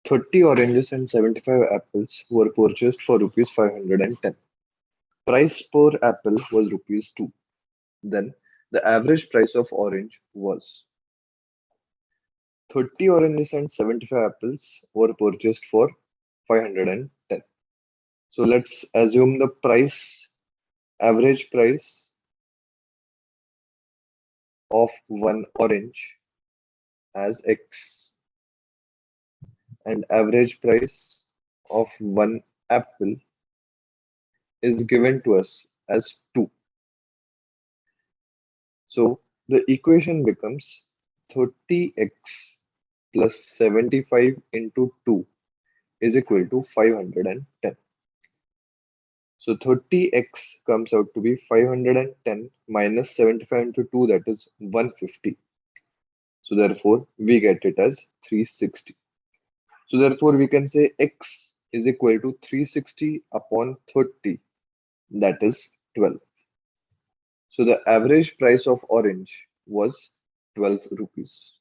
30 oranges and 75 apples were purchased for rupees 510. Price per apple was rupees 2. Then the average price of orange was 30 oranges and 75 apples were purchased for 510. So let's assume the average price of one orange as X and average price of one apple is given to us as 2. So the equation becomes 30x plus 75 into 2 is equal to 510. So 30x comes out to be 510 minus 75 into 2, that is 150. So therefore we get it as 360. So therefore we can say x is equal to 360 upon 30, that is 12. So the average price of orange was 12 rupees.